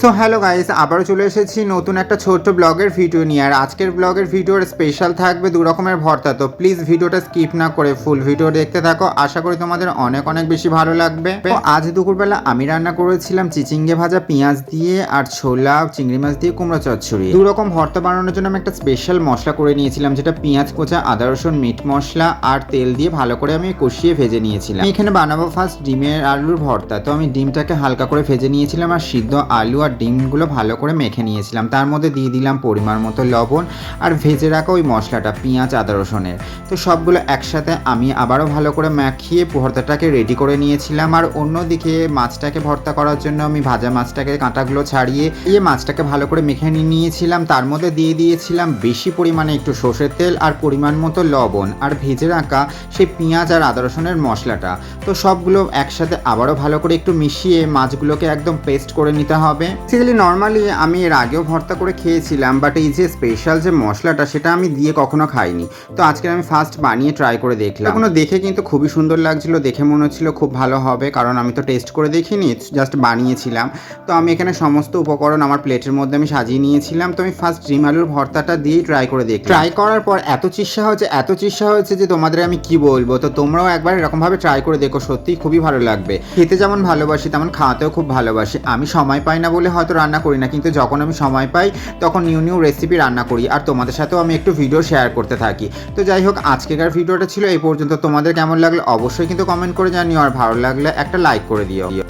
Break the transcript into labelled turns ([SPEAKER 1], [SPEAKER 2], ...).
[SPEAKER 1] তো hello guys, আবারও চলে এসেছি নতুন একটা ছোট্ট ব্লগের ভিডিও নিয়ে। আর আজকের ব্লগের ভিডিওর স্পেশাল থাকবে দু রকমের ভর্তা। তো প্লিজ ভিডিওটা স্কিপ না করে ফুল ভিডিও দেখতে থাকো, আশা করি তোমাদের অনেক অনেক বেশি ভালো লাগবে। তো আজ দুপুরবেলা আমি রান্না করেছিলাম চিচিঙ্গে ভাজা পেঁয়াজ দিয়ে, আর ছোলা চিংড়ি মাছ দিয়ে কুমড়ো চচ্চড়ি। দু রকম ভর্তা বানানোর জন্য আমি একটা স্পেশাল মশলা করে নিয়েছিলাম, যেটা পেঁয়াজ কোচা, আদা রসুন, মিট মশলা আর তেল দিয়ে ভালো করে আমি কষিয়ে ভেজে নিয়েছিলাম। এখানে বানাবো ফার্স্ট ডিমের আলুর ভর্তা। তো আমি ডিমটাকে হালকা করে ভেজে নিয়েছিলাম, আর সিদ্ধ আলু আর ডিমগুলো ভালো করে মেখে নিয়েছিলাম। তার মধ্যে দিয়ে দিলাম পরিমাণ মতো লবণ আর ভেজে রাখা ওই মশলাটা পেঁয়াজ আদা রসুনের। তো সবগুলো একসাথে আমি আবারও ভালো করে মাখিয়ে ভর্তাটাকে রেডি করে নিয়েছিলাম। আর অন্যদিকে মাছটাকে ভর্তা করার জন্য আমি ভাজা মাছটাকে কাঁটাগুলো ছাড়িয়ে মাছটাকে ভালো করে মেখে নিয়েছিলাম। তার মধ্যে দিয়ে দিয়েছিলাম বেশি পরিমাণে একটু সর্ষের তেল আর পরিমাণ মতো লবণ আর ভেজে রাখা সেই পেঁয়াজ আর আদা রসুনের মশলাটা। তো সবগুলো একসাথে আবারও ভালো করে একটু মিশিয়ে মাছগুলোকে একদম পেস্ট করে নিতে হবে। বেসিক্যালি নর্মালি আমি এর আগেও ভর্তা করে খেয়েছিলাম, বাট এই যে স্পেশাল যে মশলাটা সেটা আমি দিয়ে কখনো খাইনি। তো আজকে আমি ফার্স্ট বানিয়ে ট্রাই করে দেখলাম। এখনো দেখে কিন্তু খুবই সুন্দর লাগছিল, দেখে মনে হচ্ছিল খুব ভালো হবে, কারণ আমি তো টেস্ট করে দেখিনি, জাস্ট বানিয়েছিলাম। তো আমি এখানে সমস্ত উপকরণ আমার প্লেটের মধ্যে আমি সাজিয়ে নিয়েছিলাম। তো আমি ফার্স্ট ডিম আলুর ভর্তাটা দিয়েই ট্রাই করে দেখি। ট্রাই করার পর এত চিস্সা হয়েছে যে তোমাদের আমি কি বলবো। তো তোমরাও একবার এরকমভাবে ট্রাই করে দেখো, সত্যিই খুবই ভালো লাগবে। খেতে যেমন ভালোবাসি তেমন খাওয়াতেও খুব ভালোবাসি। আমি সময় পাই না বলে হয়তো রান্না করি না, কিন্তু যখন আমি সময় পাই তখন নিউ নিউ রেসিপি রান্না করি, আর তোমাদের সাথেও আমি একটু ভিডিও শেয়ার করতে থাকি। তো যাই হোক, আজকেকার ভিডিওটা ছিল এই পর্যন্ত। তোমাদের কেমন লাগলো অবশ্যই কিন্তু কমেন্ট করে জানিও, আর ভালো লাগলে একটা লাইক করে দিও।